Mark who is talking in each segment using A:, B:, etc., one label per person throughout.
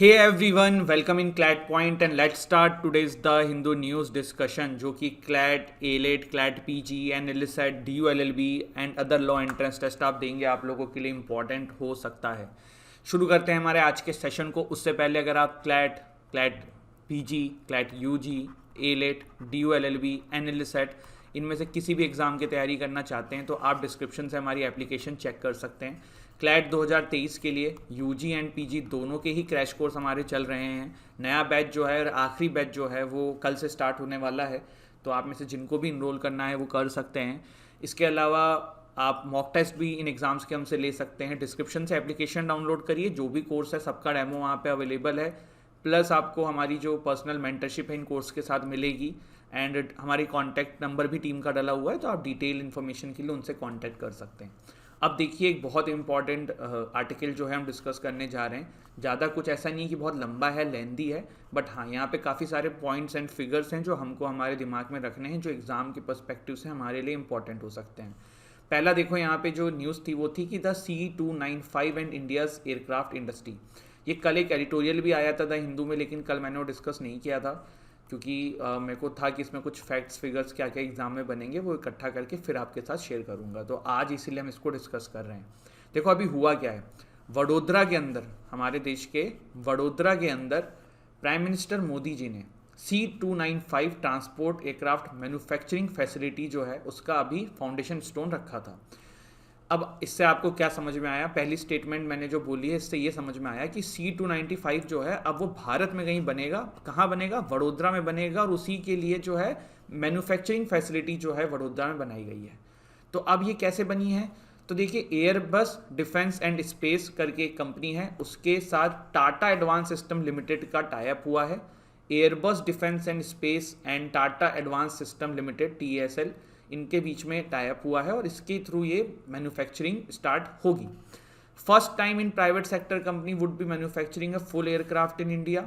A: Hey everyone, welcome in CLAT point and let's start today's the Hindu news discussion जो कि CLAT AILET CLAT PG and AILET DULLB and other law entrance test आप देंगे आप लोगों के लिए important हो सकता है। शुरू करते हैं हमारे आज के सेशन को। उससे पहले अगर आप CLAT CLAT PG CLAT UG AILET DULLB and AILET इनमें से किसी भी एग्ज़ाम की तैयारी करना चाहते हैं तो आप डिस्क्रिप्शन से हमारी एप्लीकेशन चेक कर सकते हैं। क्लैट 2023 के लिए यूजी एंड पीजी दोनों के ही क्रैश कोर्स हमारे चल रहे हैं। नया बैच जो है और आखिरी बैच जो है वो कल से स्टार्ट होने वाला है, तो आप में से जिनको भी इनरोल करना है वो कर सकते हैं। इसके अलावा आप मॉक टेस्ट भी इन एग्ज़ाम्स के हमसे ले सकते हैं। डिस्क्रिप्शन से एप्लीकेशन डाउनलोड करिए, जो भी कोर्स है सबका डेमो वहाँ पे अवेलेबल है। प्लस आपको हमारी जो पर्सनल मेंटरशिप है इन कोर्स के साथ मिलेगी एंड हमारी कॉन्टैक्ट नंबर भी टीम का डला हुआ है, तो आप डिटेल इन्फॉर्मेशन के लिए उनसे कॉन्टैक्ट कर सकते हैं। अब देखिए, एक बहुत इंपॉर्टेंट आर्टिकल जो है हम डिस्कस करने जा रहे हैं। ज़्यादा कुछ ऐसा नहीं है कि बहुत लंबा है, लेंदी है, बट हाँ यहाँ पे काफ़ी सारे पॉइंट्स एंड फिगर्स हैं जो हमको हमारे दिमाग में रखने हैं, जो एग्ज़ाम के पर्सपेक्टिव से हमारे लिए इंपॉर्टेंट हो सकते हैं। पहला देखो, यहाँ पे जो न्यूज़ थी वो थी कि the C295 and India's aircraft industry. ये कल एक एडिटोरियल भी आया था द हिंदू में, लेकिन कल मैंने वो डिस्कस नहीं किया था क्योंकि मेरे को था कि इसमें कुछ फैक्ट्स फिगर्स क्या क्या एग्जाम में बनेंगे वो इकट्ठा करके फिर आपके साथ शेयर करूंगा, तो आज इसीलिए हम इसको डिस्कस कर रहे हैं। देखो अभी हुआ क्या है, वडोदरा के अंदर, हमारे देश के वडोदरा के अंदर प्राइम मिनिस्टर मोदी जी ने C295 transport aircraft manufacturing facility जो है उसका अभी फाउंडेशन स्टोन रखा था। अब इससे आपको क्या समझ में आया? पहली स्टेटमेंट मैंने जो बोली है इससे ये समझ में आया कि C295 जो है अब वो भारत में कहीं बनेगा। कहाँ बनेगा? वडोदरा में बनेगा, और उसी के लिए जो है मैन्युफैक्चरिंग फैसिलिटी जो है वडोदरा में बनाई गई है। तो अब ये कैसे बनी है? तो देखिए, एयरबस डिफेंस एंड स्पेस करके एक कंपनी है, उसके साथ टाटा एडवांस सिस्टम लिमिटेड का टाई अप हुआ है। Airbus defence and space and Tata advance system limited TSL, इनके बीच में टाई अप हुआ है और इसके थ्रू ये मैन्युफैक्चरिंग स्टार्ट होगी। First time in private sector company would be manufacturing a full aircraft in India,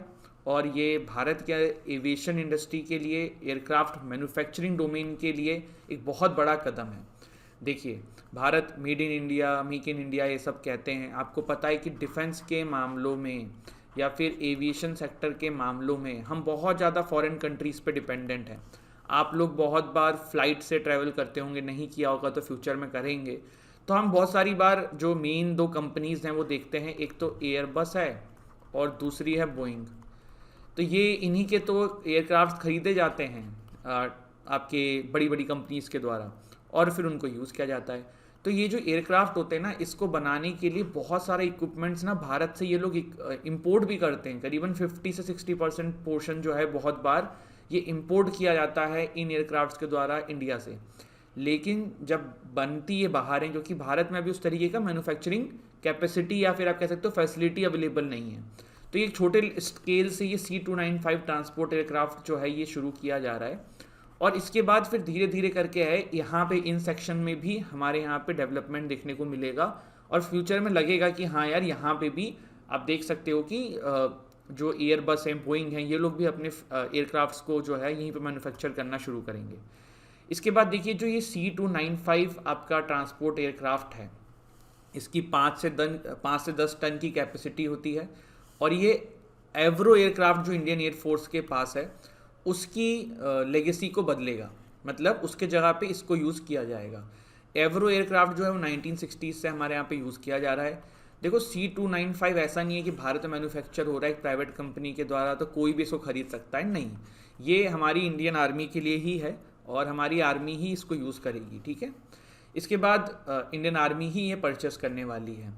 A: और ये भारत के एविएशन इंडस्ट्री के लिए, एयरक्राफ्ट मैन्युफैक्चरिंग डोमेन के लिए एक बहुत बड़ा कदम है। देखिए, Bharat made in India, make in India ये सब कहते हैं। आपको पता है कि डिफेंस के मामलों में या फिर एविएशन सेक्टर के मामलों में हम बहुत ज़्यादा फॉरेन कंट्रीज़ पे डिपेंडेंट हैं। आप लोग बहुत बार फ्लाइट से ट्रैवल करते होंगे, नहीं किया होगा तो फ्यूचर में करेंगे। तो हम बहुत सारी बार जो मेन दो कंपनीज़ हैं वो देखते हैं, एक तो एयरबस है और दूसरी है बोइंग। तो ये इन्हीं के तो एयरक्राफ्ट खरीदे जाते हैं आपके बड़ी बड़ी कंपनीज़ के द्वारा, और फिर उनको यूज़ किया जाता है। तो ये जो एयरक्राफ्ट होते हैं ना, इसको बनाने के लिए बहुत सारे इक्विपमेंट्स ना भारत से ये लोग इंपोर्ट भी करते हैं। करीबन 50 से 60% पोर्शन जो है बहुत बार ये इंपोर्ट किया जाता है इन एयरक्राफ्ट्स के द्वारा इंडिया से। लेकिन जब बनती है बाहर है, क्योंकि भारत में अभी उस तरीके का मैन्युफैक्चरिंग कैपेसिटी या फिर आप कह सकते हो फैसिलिटी अवेलेबल नहीं है। तो ये छोटे स्केल से ये C295 ट्रांसपोर्ट एयरक्राफ्ट जो है ये शुरू किया जा रहा है, और इसके बाद फिर धीरे धीरे करके है यहाँ पे इन सेक्शन में भी हमारे यहाँ पे डेवलपमेंट देखने को मिलेगा, और फ्यूचर में लगेगा कि हाँ यार, यहाँ पे भी आप देख सकते हो कि जो एयरबस हैं, बोइंग हैं, ये लोग भी अपने एयरक्राफ्ट्स को जो है यहीं पे मैन्युफैक्चर करना शुरू करेंगे। इसके बाद देखिए, जो ये C295 आपका ट्रांसपोर्ट एयरक्राफ्ट है, इसकी 5 से 10 टन की कैपेसिटी होती है, और ये एवरो एयरक्राफ्ट जो इंडियन एयरफोर्स के पास है उसकी लेगेसी को बदलेगा, मतलब उसके जगह पे इसको यूज़ किया जाएगा। एवरो एयरक्राफ्ट जो है वो 1960s से हमारे यहाँ पे यूज़ किया जा रहा है। देखो, C295 ऐसा नहीं है कि भारत में मैन्युफैक्चर हो रहा है एक प्राइवेट कंपनी के द्वारा तो कोई भी इसको खरीद सकता है, नहीं। ये हमारी इंडियन आर्मी के लिए ही है और हमारी आर्मी ही इसको यूज़ करेगी, ठीक है। इसके बाद इंडियन आर्मी ही ये परचेस करने वाली है।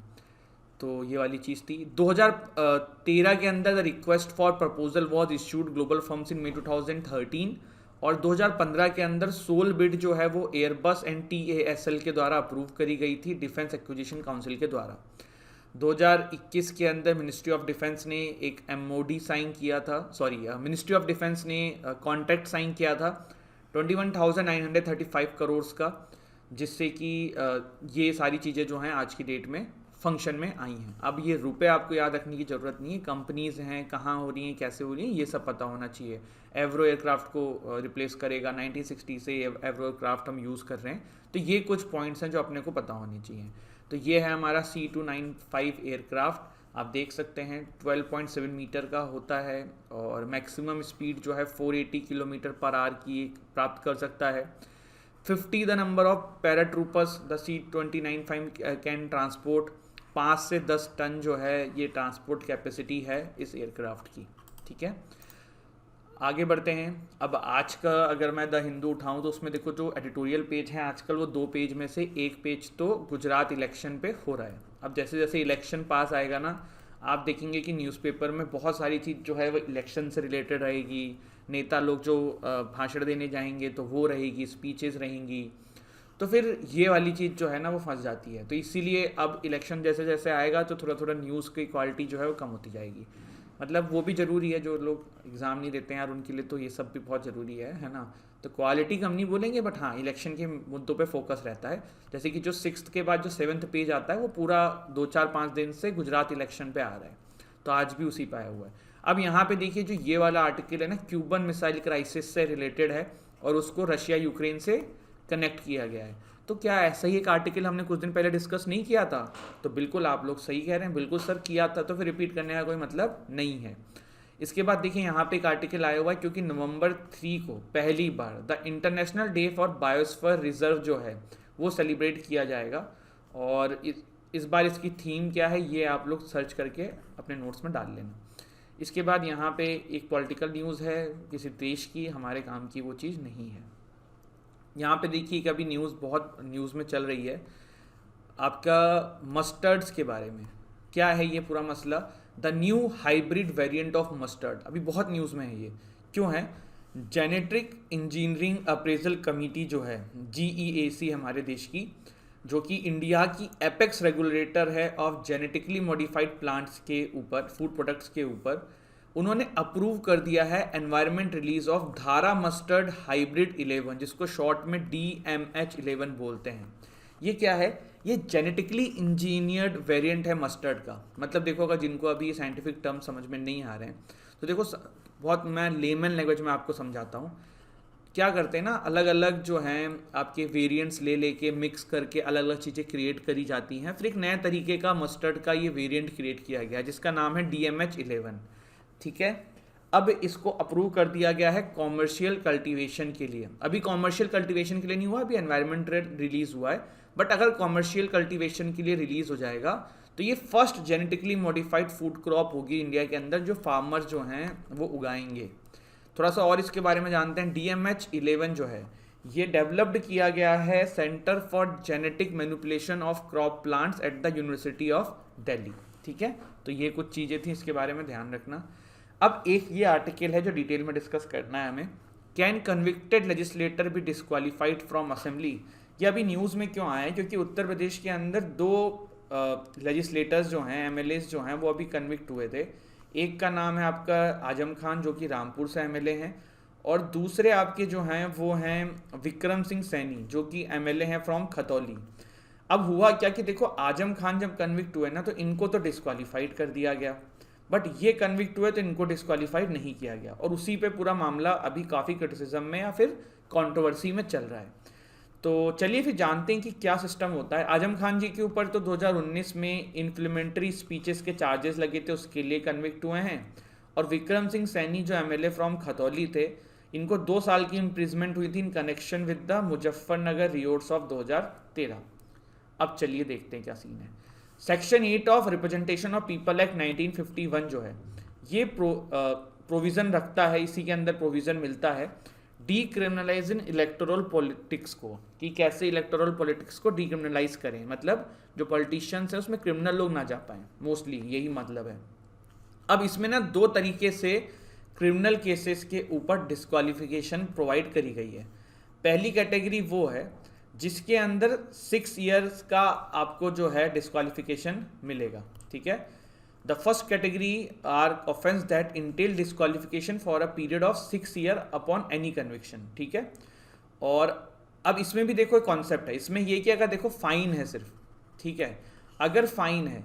A: तो ये वाली चीज़ थी। 2013 के अंदर the request for proposal was issued global firms in May 2013, और 2015 के अंदर सोल बिड जो है वो एयरबस एंड TASL के द्वारा अप्रूव करी गई थी, डिफेंस एक्विजिशन काउंसिल के द्वारा। 2021 के अंदर मिनिस्ट्री ऑफ डिफेंस ने एक MOD साइन किया था, मिनिस्ट्री ऑफ डिफेंस ने कॉन्ट्रैक्ट साइन किया था 21,935 करोड़ का, जिससे कि ये सारी चीज़ें जो हैं आज की डेट में फंक्शन में आई हैं। अब ये रुपए आपको याद रखने की ज़रूरत नहीं है, कंपनीज़ हैं, कहाँ हो रही हैं, कैसे हो रही हैं, ये सब पता होना चाहिए। एवरो एयरक्राफ्ट को रिप्लेस करेगा, 1960 से एवरो एयरक्राफ्ट हम यूज़ कर रहे हैं। तो ये कुछ पॉइंट्स हैं जो अपने को पता होने चाहिए। तो ये है हमारा C295 एयरक्राफ्ट। आप देख सकते हैं 12.7 मीटर का होता है और मैक्सिमम स्पीड जो है 480 किलोमीटर पर आवर की प्राप्त कर सकता है। 50 the number of paratroopers the C-29 can transport. 5 से 10 टन जो है ये ट्रांसपोर्ट कैपेसिटी है इस एयरक्राफ्ट की। ठीक है, आगे बढ़ते हैं। अब आज का अगर मैं द हिंदू उठाऊं तो उसमें देखो जो एडिटोरियल पेज है आजकल वो 2 पेज में से एक पेज तो गुजरात इलेक्शन पे हो रहा है। अब जैसे जैसे इलेक्शन पास आएगा ना, आप देखेंगे कि न्यूज़पेपर में बहुत सारी चीज़ जो है वो इलेक्शन से रिलेटेड रहेगी। नेता लोग जो भाषण देने जाएंगे तो वो रहेगी, स्पीचेस रहेंगी, तो फिर ये वाली चीज़ जो है ना वो फंस जाती है। तो इसीलिए अब इलेक्शन जैसे जैसे आएगा तो थोड़ा थोड़ा न्यूज़ की क्वालिटी जो है वो कम होती जाएगी। मतलब वो भी ज़रूरी है, जो लोग एग्ज़ाम नहीं देते हैं यार उनके लिए तो ये सब भी बहुत ज़रूरी है ना। तो क्वालिटी कम नहीं बोलेंगे, बट हाँ इलेक्शन के मुद्दों पे फोकस रहता है। जैसे कि जो 6th के बाद जो 7th पेज आता है वो पूरा 2-4-5 दिन से गुजरात इलेक्शन पे आ रहा है, तो आज भी उसी पे आया हुआ है। अब यहाँ पे देखिए जो ये वाला आर्टिकल है ना, क्यूबन मिसाइल क्राइसिस से रिलेटेड है और उसको रशिया यूक्रेन से कनेक्ट किया गया है। तो क्या ऐसा ही एक आर्टिकल हमने कुछ दिन पहले डिस्कस नहीं किया था? तो बिल्कुल आप लोग सही कह रहे हैं, बिल्कुल सर किया था, तो फिर रिपीट करने का कोई मतलब नहीं है। इसके बाद देखिए यहाँ पे एक आर्टिकल आया हुआ है, क्योंकि नवंबर 3 को पहली बार the international day for biosphere reserve जो है वो सेलिब्रेट किया जाएगा। और इस बार इसकी थीम क्या है ये आप लोग सर्च करके अपने नोट्स में डाल लेना। इसके बाद यहाँ पे एक पॉलिटिकल न्यूज़ है किसी देश की, हमारे काम की वो चीज़ नहीं है। यहाँ पे देखिए कि अभी न्यूज़ बहुत न्यूज़ में चल रही है आपका मस्टर्ड्स के बारे में। क्या है ये पूरा मसला? The new hybrid variant of mustard अभी बहुत न्यूज़ में है। ये क्यों है? जेनेटिक इंजीनियरिंग अप्रेजल कमेटी जो है GEAC हमारे देश की, जो कि इंडिया की एपेक्स रेगुलेटर है ऑफ जेनेटिकली मॉडिफाइड प्लांट्स के ऊपर, फूड प्रोडक्ट्स के ऊपर, उन्होंने अप्रूव कर दिया है एनवायरमेंट रिलीज ऑफ धारा मस्टर्ड हाइब्रिड 11, जिसको शॉर्ट में DMH11 बोलते हैं। ये क्या है? ये जेनेटिकली इंजीनियर्ड वेरिएंट है मस्टर्ड का। मतलब देखो अगर जिनको अभी साइंटिफिक टर्म समझ में नहीं आ रहे हैं तो देखो बहुत मैं लेमन लैंग्वेज में आपको समझाता हूँ। क्या करते हैं ना, अलग अलग जो हैं आपके वेरिएंट्स ले लेके मिक्स करके अलग अलग चीज़ें क्रिएट करी जाती हैं। फिर एक नए तरीके का मस्टर्ड का ये वेरिएंट क्रिएट किया गया जिसका नाम है DMH11। ठीक है, अब इसको अप्रूव कर दिया गया है कॉमर्शियल कल्टीवेशन के लिए। अभी कॉमर्शियल कल्टीवेशन के लिए नहीं हुआ, अभी एनवायरमेंटल रिलीज हुआ है, बट अगर कॉमर्शियल कल्टीवेशन के लिए रिलीज हो जाएगा तो ये first genetically modified food crop होगी इंडिया के अंदर जो फार्मर्स जो हैं वो उगाएंगे। थोड़ा सा और इसके बारे में जानते हैं। DMH11 जो है ये डेवलप्ड किया गया है centre for genetic manipulation of crop plants at the university of Delhi. ठीक है, तो ये कुछ चीज़ें थी, इसके बारे में ध्यान रखना। अब एक ये आर्टिकल है जो डिटेल में डिस्कस करना है हमें। Can convicted legislator B disqualified from assembly? ये अभी न्यूज़ में क्यों आया है? क्योंकि उत्तर प्रदेश के अंदर 2 लेजिस्लेटर्स जो हैं, MLAs जो हैं, वो अभी कन्विक्ट हुए थे। एक का नाम है आपका आजम खान जो कि रामपुर से MLA हैं, और दूसरे आपके जो हैं वो हैं विक्रम सिंह सैनी जो कि MLA हैं फ्रॉम खतौली। अब हुआ क्या कि देखो आजम खान जब कन्विक्ट हुए ना तो इनको तो डिस्क्वालीफाइड कर दिया गया, बट ये कन्विक्ट हुए तो इनको डिस्क्वालीफाइड नहीं किया गया, और उसी पे पूरा मामला अभी काफ़ी क्रिटिसिज्म में या फिर कंट्रोवर्सी में चल रहा है। तो चलिए फिर जानते हैं कि क्या सिस्टम होता है। आजम खान जी के ऊपर तो 2019 में इन्फ्लेमेंट्री स्पीचेस के चार्जेस लगे थे, उसके लिए कन्विक्ट हुए हैं। और विक्रम सिंह सैनी जो MLA फ्रॉम खतौली थे, इनको 2 साल की इम्प्रिजमेंट हुई थी in connection with the Muzaffarnagar riots of 2013। अब चलिए देखते हैं क्या सीन है। Section 8 of representation of people act 1951 जो है ये प्रोविज़न रखता है, इसी के अंदर प्रोविज़न मिलता है डीक्रिमिनलाइजिंग इलेक्टोरल पॉलिटिक्स को, कि कैसे इलेक्टोरल पॉलिटिक्स को डीक्रिमिनलाइज करें। मतलब जो पॉलिटिशियंस हैं उसमें क्रिमिनल लोग ना जा पाएँ, मोस्टली यही मतलब है। अब इसमें ना 2 तरीके से क्रिमिनल केसेस के ऊपर डिस्क्वालिफिकेशन प्रोवाइड करी गई है। पहली कैटेगरी वो है जिसके अंदर 6 ईयर्स का आपको जो है डिस्क्वालिफिकेशन मिलेगा। ठीक है, the first category are offence that entail disqualification for a period of 6 year upon any conviction. ठीक है, और अब इसमें भी देखो एक कॉन्सेप्ट है, इसमें ये क्या, अगर देखो फाइन है सिर्फ, ठीक है, अगर फाइन है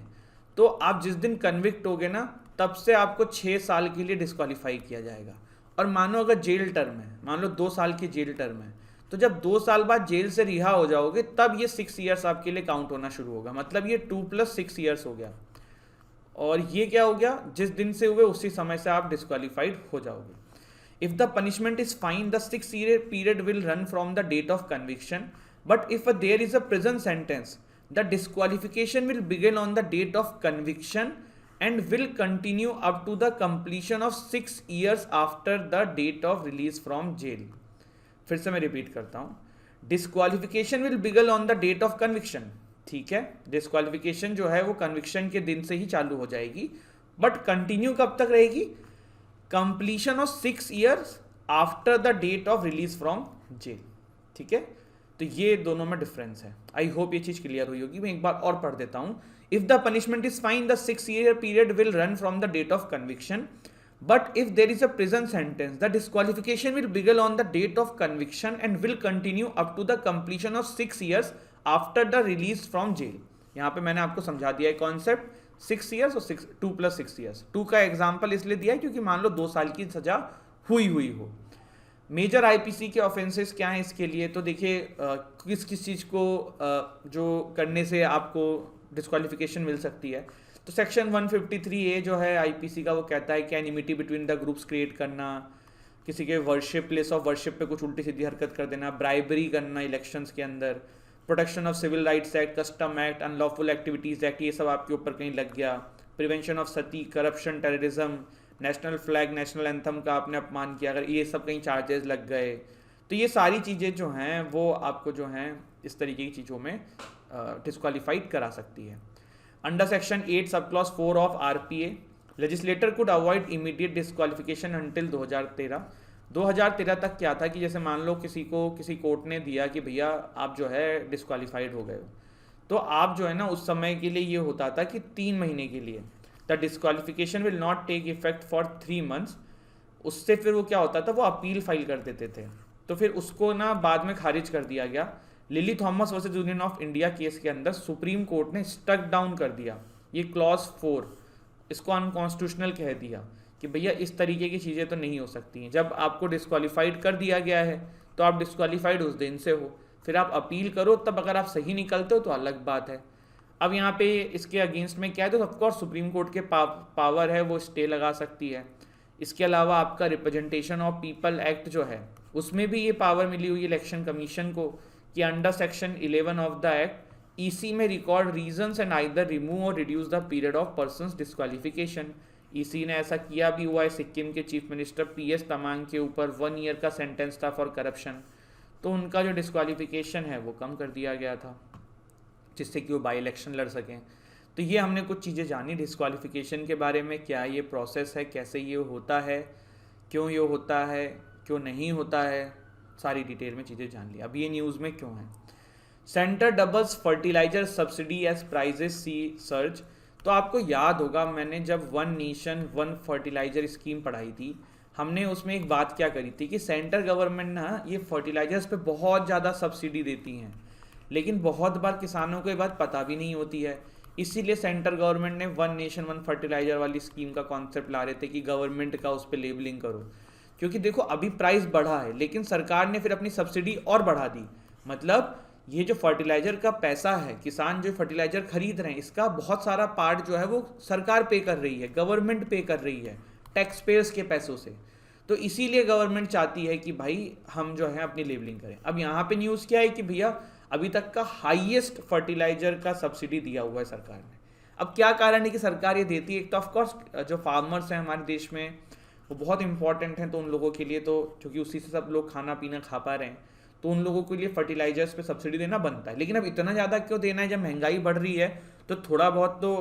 A: तो आप जिस दिन कन्विक्ट होगे ना तब से आपको 6 साल के लिए डिस्क्वालीफाई किया जाएगा। और मानो अगर जेल टर्म है, मान लो 2 साल की जेल टर्म है, तो जब 2 साल बाद जेल से रिहा हो जाओगे तब ये 6 ईयर्स आपके लिए काउंट होना शुरू होगा। मतलब ये 2 + 6 ईयर्स हो गया। और ये क्या हो गया, जिस दिन से हुए उसी समय से आप डिस्क्वालीफाइड हो जाओगे. If the punishment is fine, the 6-year period will run from the date of conviction. But if there is a prison sentence, the disqualification will begin on the date of conviction and will continue up to the completion of 6 years after the date of release from jail. फिर से मैं repeat करता हूँ. Disqualification will begin on the date of conviction. ठीक है, disqualification जो है वो कन्विक्शन के दिन से ही चालू हो जाएगी, बट कंटिन्यू कब तक रहेगी, completion of 6 years after the date of release from jail. ठीक है, तो ये दोनों में डिफरेंस है. आई होप ये चीज क्लियर हुई होगी. मैं एक बार और पढ़ देता हूँ. If the punishment is fine, the 6-year period will run from the date of conviction. But if there is a prison sentence, the disqualification will begin on the date of conviction and will continue up to the completion of 6 years after the release from jail. यहाँ पे मैंने आपको समझा दिया है concept. 6 years और 2 + 6 years. 2 का example इसलिए दिया है क्योंकि मान लो 2 साल की सजा हुई हो. मेजर आईपीसी के ऑफेंसेस क्या हैं इसके लिए, तो देखिए किस किस चीज़ को जो करने से आपको डिस्क्वालिफिकेशन मिल सकती है. तो सेक्शन 153A जो है आईपीसी का, वो कहता है कि enmity between the groups create करना, किसी के वर्शिप, प्लेस ऑफ वर्शिप पे कुछ उल्टी सीधी हरकत कर देना, ब्राइबरी करना इलेक्शंस के अंदर, protection of civil rights act, custom act, unlawful activities act, ये सब आपके ऊपर कहीं लग गया. Prevention of sati, corruption, terrorism, national flag, national anthem का आपने अपमान किया, अगर ये सब कहीं चार्जेस लग गए, तो ये सारी चीज़ें जो हैं वो आपको जो हैं इस तरीके की चीज़ों में डिस्क्वालीफाइड करा सकती है. Under Section 8 Subclause 4 of RPA, legislator could avoid immediate disqualification until 2013. 2013 तक क्या था कि जैसे मान लो किसी को किसी कोर्ट ने दिया कि भैया आप जो है डिस्क्वालीफाइड हो गए हो, तो आप जो है ना उस समय के लिए ये होता था कि 3 महीने के लिए the disqualification will not take effect for 3 months. उससे फिर वो क्या होता था, वो अपील फाइल कर देते थे, तो फिर उसको ना बाद में खारिज कर दिया गया. Lily Thomas versus union of India case के अंदर सुप्रीम कोर्ट ने स्टक डाउन कर दिया ये क्लॉज 4, इसको अनकॉन्स्टिट्यूशनल कह दिया कि भैया इस तरीके की चीज़ें तो नहीं हो सकती हैं. जब आपको डिस्क्वालीफाइड कर दिया गया है तो आप डिस्क्वालीफाइड उस दिन से हो, फिर आप अपील करो, तब अगर आप सही निकलते हो तो अलग बात है. अब यहाँ पे इसके अगेंस्ट में क्या है, तो ऑफकोर्स सुप्रीम कोर्ट के पावर है, वो स्टे लगा सकती है. इसके अलावा आपका रिप्रेजेंटेशन ऑफ पीपल एक्ट जो है उसमें भी ये पावर मिली हुई इलेक्शन कमीशन को कि under section 11 of the act EC में record reasons and either remove और reduce the period of persons disqualification. EC ने ऐसा किया भी हुआ है. सिक्किम के चीफ मिनिस्टर पीएस तमांग के ऊपर 1 year का सेंटेंस था फॉर करप्शन, तो उनका जो डिस्क्वालिफिकेशन है वो कम कर दिया गया था जिससे कि वो बाई इलेक्शन लड़ सकें. तो ये हमने कुछ चीज़ें जानी डिस्क्वालिफिकेशन के बारे में, क्या ये प्रोसेस है, कैसे ये होता है, क्यों ये होता है, क्यों नहीं होता है, सारी डिटेल में चीज़ें जान ली. अब ये न्यूज़ में क्यों है. Centre doubles fertilizer subsidy as prices see surge. तो आपको याद होगा मैंने जब 1 नेशन 1 फर्टिलाइजर स्कीम पढ़ाई थी, हमने उसमें एक बात क्या करी थी कि सेंटर गवर्नमेंट ना ये फर्टिलाइजर्स पे बहुत ज़्यादा सब्सिडी देती हैं, लेकिन बहुत बार किसानों को ये बात पता भी नहीं होती है. इसीलिए सेंटर गवर्नमेंट ने 1 नेशन 1 फर्टिलाइजर वाली स्कीम का कॉन्सेप्ट ला रहे थे कि गवर्नमेंट का उस पर लेबलिंग करो, क्योंकि देखो अभी प्राइस बढ़ा है लेकिन सरकार ने फिर अपनी सब्सिडी और बढ़ा दी. मतलब ये जो फर्टिलाइजर का पैसा है, किसान जो फर्टिलाइजर खरीद रहे हैं, इसका बहुत सारा पार्ट जो है वो सरकार पे कर रही है, गवर्नमेंट पे कर रही है टैक्स पेयर्स के पैसों से. तो इसीलिए गवर्नमेंट चाहती है कि भाई हम जो है अपनी लेबलिंग करें. अब यहाँ पे न्यूज़ क्या है कि भैया अभी तक का हाईएस्ट फर्टिलाइजर का सब्सिडी दिया हुआ है सरकार ने. अब क्या कारण है कि सरकार ये देती है, एक तो ऑफकोर्स जो फार्मर्स हैं हमारे देश में वो बहुत इंपॉर्टेंट हैं, तो उन लोगों के लिए तो क्योंकि उसी से सब लोग खाना पीना खा पा रहे हैं, तो उन लोगों के लिए फर्टिलाइजर्स पे सब्सिडी देना बनता है. लेकिन अब इतना ज़्यादा क्यों देना है, जब महंगाई बढ़ रही है तो थोड़ा बहुत तो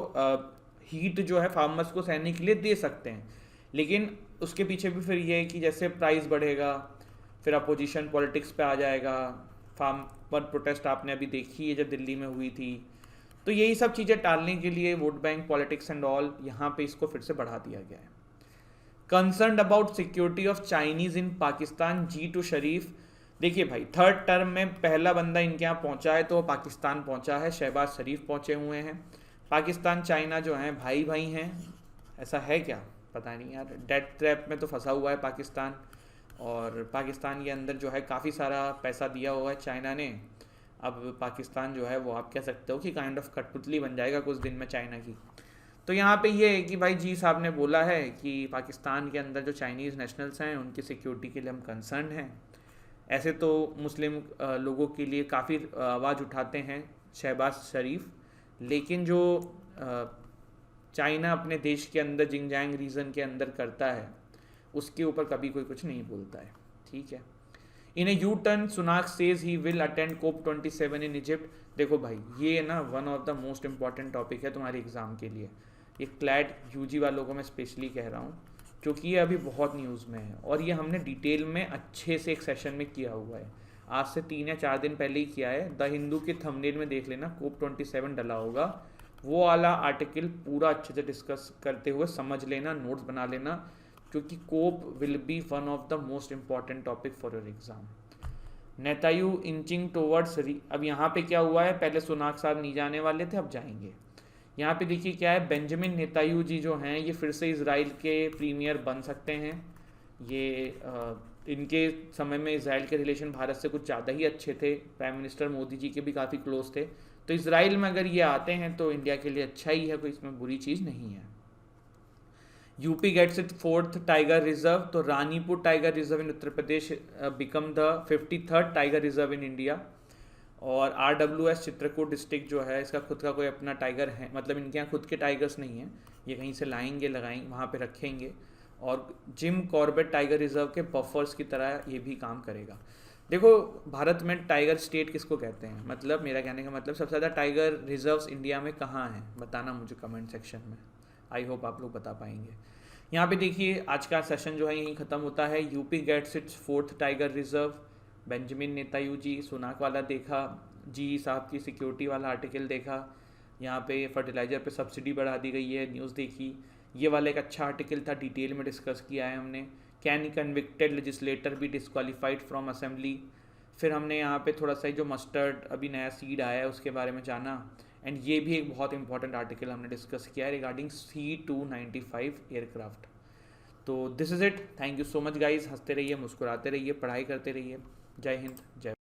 A: हीट जो है फार्मर्स को सहने के लिए दे सकते हैं. लेकिन उसके पीछे भी फिर ये है कि जैसे प्राइस बढ़ेगा फिर अपोजिशन पॉलिटिक्स पे आ जाएगा. फार्मर प्रोटेस्ट आपने अभी देखी है जब दिल्ली में हुई थी, तो यही सब चीज़ें टालने के लिए vote bank politics and all यहाँ पे इसको फिर से बढ़ा दिया गया है. Concern about security of Chinese in Pakistan, G2 शरीफ. देखिए भाई 3rd टर्म में पहला बंदा इनके यहाँ पहुँचा है तो पाकिस्तान पहुँचा है, शहबाज शरीफ पहुँचे हुए हैं. पाकिस्तान चाइना जो हैं भाई भाई हैं, ऐसा है क्या पता नहीं यार. डेट ट्रैप में तो फंसा हुआ है पाकिस्तान, और पाकिस्तान के अंदर जो है काफ़ी सारा पैसा दिया हुआ है चाइना ने. अब पाकिस्तान जो है वो आप कह सकते हो कि काइंड ऑफ कठपुतली बन जाएगा कुछ दिन में चाइना की. तो यहाँ पे ये है कि भाई जी साहब ने बोला है कि पाकिस्तान के अंदर जो चाइनीज़ नेशनल्स हैं उनकी सिक्योरिटी के लिए हम कंसर्न हैं। ऐसे तो मुस्लिम लोगों के लिए काफ़ी आवाज़ उठाते हैं शहबाज शरीफ, लेकिन जो चाइना अपने देश के अंदर जिंगजांग रीजन के अंदर करता है उसके ऊपर कभी कोई कुछ नहीं बोलता है। ठीक है। In a U turn Sunak says he will attend COP 27 in Egypt. देखो भाई ये ना one of the most important topic है तुम्हारे एग्जाम के लिए। ये क्लैट यूजी वालों को मैं स्पेशली कह रहा हूँ क्योंकि ये अभी बहुत न्यूज़ में है और ये हमने डिटेल में अच्छे से एक सेशन में किया हुआ है। आज से 3 या 4 दिन पहले ही किया है। द हिंदू के थंबनेल में देख लेना, कोप 27 डला होगा, वो वाला आर्टिकल पूरा अच्छे से डिस्कस करते हुए समझ लेना, नोट्स बना लेना, क्योंकि COP will be one of the most important topic for your exam. Netanyahu inching towards अब यहाँ पे क्या हुआ है, पहले सुनाक साहब नहीं जाने वाले थे, अब जाएंगे। यहाँ पे देखिए क्या है, बेंजामिन नेतायू जी जो हैं ये फिर से इजराइल के प्रीमियर बन सकते हैं। ये इनके समय में इसराइल के रिलेशन भारत से कुछ ज़्यादा ही अच्छे थे, प्राइम मिनिस्टर मोदी जी के भी काफ़ी क्लोज थे। तो इसराइल में अगर ये आते हैं तो इंडिया के लिए अच्छा ही है, कोई इसमें बुरी चीज़ नहीं है। UP gets it 4th tiger reserve. तो Ranipur tiger reserve in Uttar Pradesh become the 53rd tiger reserve in India. और RWS चित्रकूट डिस्ट्रिक्ट जो है इसका खुद का कोई अपना टाइगर है, मतलब इनके यहाँ खुद के टाइगर्स नहीं हैं, ये कहीं से लाएंगे, लगाएंगे, वहाँ पे रखेंगे। और जिम कॉर्बेट टाइगर रिजर्व के बफर्स की तरह ये भी काम करेगा। देखो भारत में टाइगर स्टेट किसको कहते हैं, मतलब मेरा कहने का मतलब सबसे ज़्यादा टाइगर रिजर्व्स इंडिया में कहाँ हैं, बताना मुझे कमेंट सेक्शन में। आई होप आप लोग बता पाएंगे। यहाँ पे देखिए आज का सेशन जो है यहीं ख़त्म होता है। UP gets its 4th tiger reserve. Benjamin Netanyahu जी सुनाक वाला देखा, जी साहब की सिक्योरिटी वाला आर्टिकल देखा, यहाँ पे फर्टिलाइज़र पे सब्सिडी बढ़ा दी गई है, न्यूज़ देखी, ये वाला एक अच्छा आर्टिकल था, डिटेल में डिस्कस किया है हमने। Can convicted legislator B disqualified from assembly. फिर हमने यहाँ पे थोड़ा सा जो मस्टर्ड अभी नया सीड आया है उसके बारे में जाना। एंड ये भी एक बहुत इंपॉर्टेंट आर्टिकल हमने डिस्कस किया है रिगार्डिंग C-295 एयरक्राफ्ट। तो this is it, thank you so much guys. हंसते रहिए, मुस्कुराते रहिए, पढ़ाई करते रहिए। जय हिंद, जय